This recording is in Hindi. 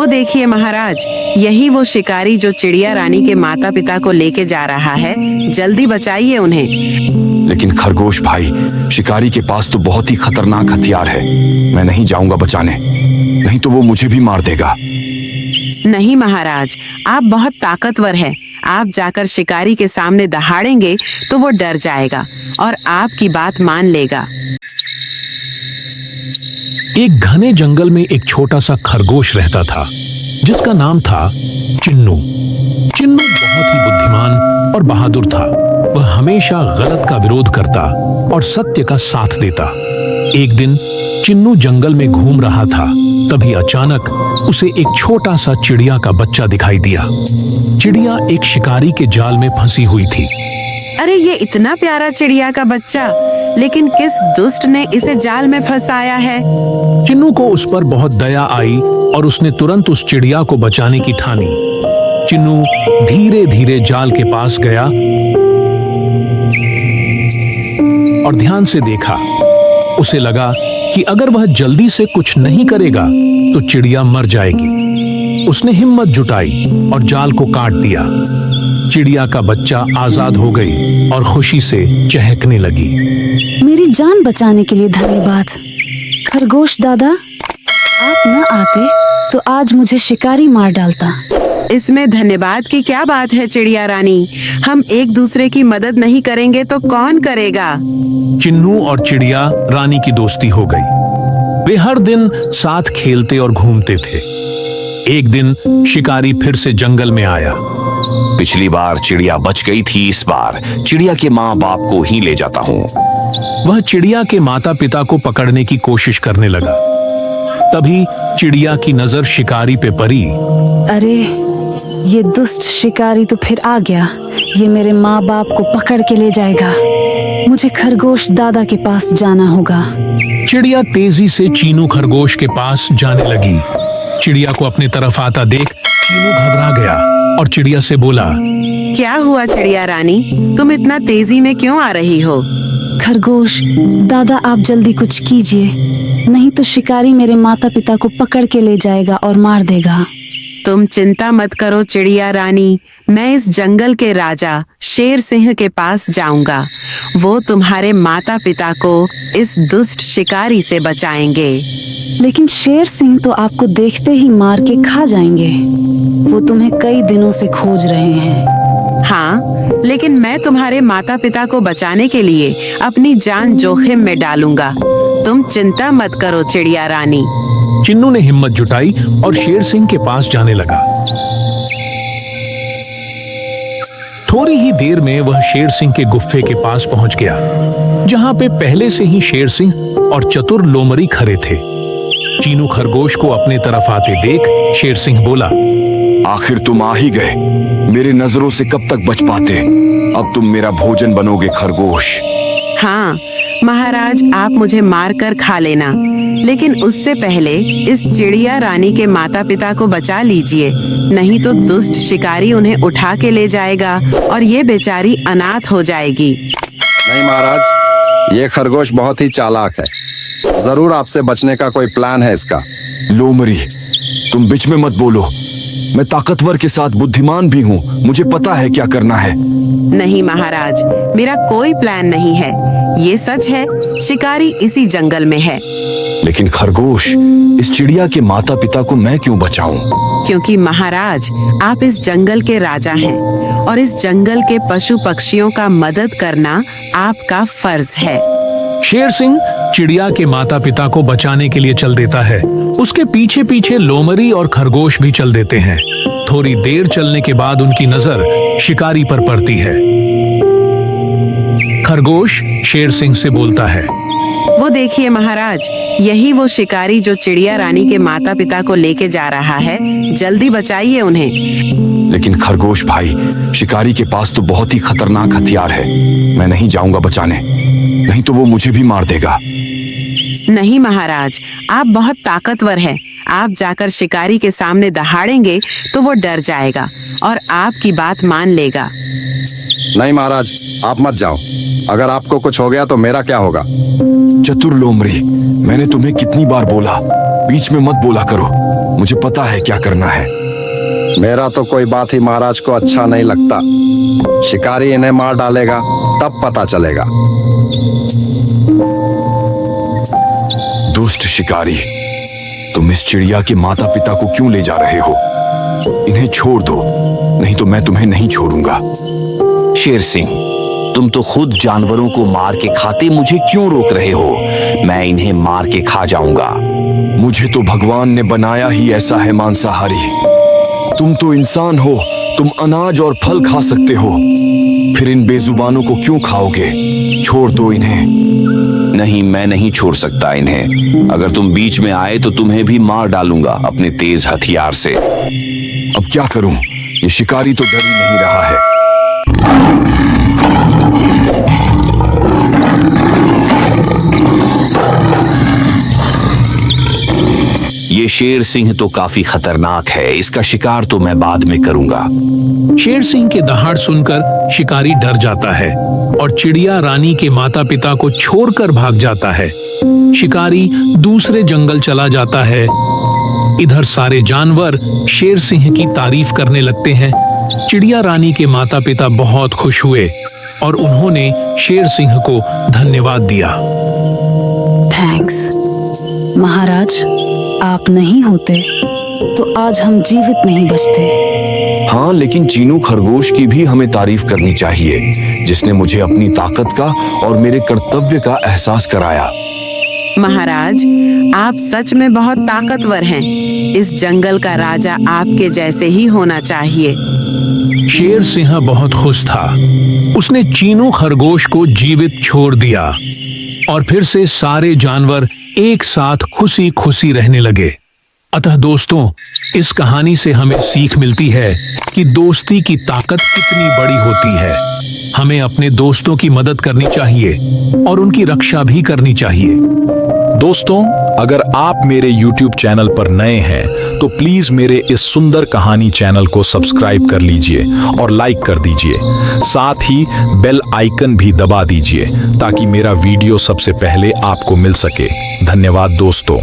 वो देखिए महाराज, यही वो शिकारी जो चिड़िया रानी के माता पिता को लेके जा रहा है। जल्दी बचाइए उन्हें। लेकिन खरगोश भाई, शिकारी के पास तो बहुत ही खतरनाक हथियार है। मैं नहीं जाऊंगा बचाने, नहीं तो वो मुझे भी मार देगा। नहीं महाराज, आप बहुत ताकतवर हैं। आप जाकर शिकारी के सामने दहाड़ेंगे तो वो डर जाएगा और आपकी बात मान लेगा। एक घने जंगल में एक छोटा सा खरगोश रहता था जिसका नाम था चिन्नू। चिन्नू बहुत ही बुद्धिमान और बहादुर था। वह हमेशा गलत का विरोध करता और सत्य का साथ देता। एक दिन चिन्नू जंगल में घूम रहा था, तभी अचानक उसे एक छोटा सा चिड़िया का बच्चा दिखाई दिया। चिड़िया एक शिकारी के जाल में फंसी हुई थी। अरे ये इतना प्यारा चिड़िया का बच्चा, लेकिन किस दुष्ट ने इसे जाल में फंसाया है? चिन्नू को उस पर बहुत दया आई और उसने तुरंत उस चिड़िया को बचाने की ठानी। चिन्नू धीरे धीरे जाल के पास गया और ध्यान से देखा। उसे लगा कि अगर वह जल्दी से कुछ नहीं करेगा तो चिड़िया मर जाएगी। उसने हिम्मत जुटाई और जाल को काट दिया। चिड़िया का बच्चा आजाद हो गई और खुशी से चहकने लगी। मेरी जान बचाने के लिए धन्यवाद खरगोश दादा। आप न आते तो आज मुझे शिकारी मार डालता। इसमें धन्यवाद की क्या बात है चिड़िया रानी? हम एक दूसरे की मदद नहीं करेंगे तो कौन करेगा? चिन्नू और चिड़िया रानी की दोस्ती हो गई। वे हर दिन साथ खेलते और घूमते थे। एक दिन शिकारी फिर से जंगल में आया। पिछली बार चिड़िया बच गई थी, इस बार चिड़िया के माँ बाप को ही ले जाता हूँ। वह चिड़िया के माता पिता को पकड़ने की कोशिश करने लगा। तभी चिड़िया की नजर शिकारी पे पड़ी। अरे ये दुष्ट शिकारी तो फिर आ गया। ये मेरे माँ बाप को पकड़ के ले जाएगा। मुझे खरगोश दादा के पास जाना होगा। चिड़िया तेजी से चीनू खरगोश के पास जाने लगी। चिड़िया को अपनी तरफ आता देख चीनू घबरा गया और चिड़िया से बोला, क्या हुआ चिड़िया रानी, तुम इतना तेजी में क्यों आ रही हो? खरगोश दादा आप जल्दी कुछ कीजिए, नहीं तो शिकारी मेरे माता पिता को पकड़ के ले जाएगा और मार देगा। तुम चिंता मत करो चिड़िया रानी, मैं इस जंगल के राजा शेर सिंह के पास जाऊंगा। वो तुम्हारे माता पिता को इस दुष्ट शिकारी से बचाएंगे। लेकिन शेर सिंह तो आपको देखते ही मार के खा जाएंगे। वो तुम्हें कई दिनों से खोज रहे हैं। हाँ, लेकिन मैं तुम्हारे माता पिता को बचाने के लिए अपनी जान जोखिम में डालूंगा। तुम चिंता मत करो चिड़िया रानी। चिन्नू ने हिम्मत जुटाई और शेर सिंह के पास जाने लगा। थोड़ी ही देर में वह शेर सिंह के गुफे के पास पहुंच गया, जहां पे पहले से ही शेर सिंह और चतुर लोमड़ी खड़े थे। चीनू खरगोश को अपने तरफ आते देख शेर सिंह बोला, आखिर तुम आ ही गए। मेरे नजरों से कब तक बच पाते? अब तुम मेरा भोजन बनोगे खरगोश। हाँ महाराज, आप मुझे मार कर खा लेना, लेकिन उससे पहले इस चिड़िया रानी के माता पिता को बचा लीजिए, नहीं तो दुष्ट शिकारी उन्हें उठा के ले जाएगा और ये बेचारी अनाथ हो जाएगी। नहीं महाराज, ये खरगोश बहुत ही चालाक है। जरूर आपसे बचने का कोई प्लान है इसका। लोमड़ी, तुम बीच में मत बोलो। मैं ताकतवर के साथ बुद्धिमान भी हूँ, मुझे पता है क्या करना है। नहीं महाराज, मेरा कोई प्लान नहीं है। ये सच है, शिकारी इसी जंगल में है। लेकिन खरगोश, इस चिड़िया के माता पिता को मैं क्यों बचाऊं? क्योंकि महाराज, आप इस जंगल के राजा हैं और इस जंगल के पशु पक्षियों का मदद करना आपका फर्ज है। शेर सिंह चिड़िया के माता पिता को बचाने के लिए चल देता है। उसके पीछे पीछे लोमड़ी और खरगोश भी चल देते हैं। थोड़ी देर चलने के बाद उनकी नजर शिकारी पर पड़ती है। खरगोश शेर सिंह से बोलता है, वो देखिए महाराज, यही वो शिकारी जो चिड़िया रानी के माता पिता को लेके जा रहा है। जल्दी बचाइए उन्हें। लेकिन खरगोश भाई, शिकारी के पास तो बहुत ही खतरनाक हथियार है। मैं नहीं जाऊंगा बचाने, नहीं तो वो मुझे भी मार देगा। नहीं महाराज, आप बहुत ताकतवर हैं। आप जाकर शिकारी के सामने दहाड़ेंगे तो वो डर जाएगा और आपकी बात मान लेगा। नहीं महाराज, आप मत जाओ। अगर आपको कुछ हो गया तो मेरा क्या होगा? चतुर लोमड़ी, मैंने तुम्हें कितनी बार बोला, बीच में मत बोला करो। मुझे पता है क्या करना है। मेरा तो कोई बात ही महाराज को अच्छा नहीं लगता। शिकारी इन्हें मार डालेगा तब पता चलेगा। दुष्ट शिकारी, तुम इस चिड़िया के माता पिता को क्यों ले जा रहे हो? इन्हें छोड़ दो, नहीं तो मैं तुम्हें नहीं छोड़ूंगा। शेर सिंह, तुम तो खुद जानवरों को मार के खाते, मुझे क्यों रोक रहे हो? मैं इन्हें मार के खा जाऊंगा। मुझे तो भगवान ने बनाया ही ऐसा है मांसाहारी। तुम तो इंसान हो, तुम अनाज और फल खा सकते हो, फिर इन बेजुबानों को क्यों खाओगे? छोड़ दो इन्हें। नहीं, मैं नहीं छोड़ सकता इन्हें। अगर तुम बीच में आए तो तुम्हें भी मार डालूंगा अपने तेज हथियार से। अब क्या करूं? ये शिकारी तो डर ही नहीं रहा है। ये शेर सिंह तो काफी खतरनाक है, इसका शिकार तो मैं बाद में करूंगा। शेर सिंह के दहाड़ सुनकर शिकारी डर जाता है और चिड़िया रानी के माता पिता को छोड़कर भाग जाता है। शिकारी दूसरे जंगल चला जाता है। इधर सारे जानवर शेर सिंह की तारीफ करने लगते हैं। चिड़िया रानी के माता पिता बहुत खुश हुए और उन्होंने शेर सिंह को धन्यवाद दिया। थैंक्स महाराज, आप नहीं होते तो आज हम जीवित नहीं बचते। हाँ, लेकिन चीनू खरगोश की भी हमें तारीफ करनी चाहिए, जिसने मुझे अपनी ताकत का और मेरे कर्तव्य का एहसास कराया। महाराज, आप सच में बहुत ताकतवर हैं। इस जंगल का राजा आपके जैसे ही होना चाहिए। शेर सिंह बहुत खुश था। उसने चीनू खरगोश को जीवित छोड़ दिया और फिर से सारे जानवर एक साथ खुशी खुशी रहने लगे। अतः दोस्तों, इस कहानी से हमें सीख मिलती है कि दोस्ती की ताकत कितनी बड़ी होती है। हमें अपने दोस्तों की मदद करनी चाहिए और उनकी रक्षा भी करनी चाहिए। दोस्तों, अगर आप मेरे YouTube चैनल पर नए हैं तो प्लीज मेरे इस सुंदर कहानी चैनल को सब्सक्राइब कर लीजिए और लाइक कर दीजिए। साथ ही बेल आइकन भी दबा दीजिए ताकि मेरा वीडियो सबसे पहले आपको मिल सके। धन्यवाद दोस्तों।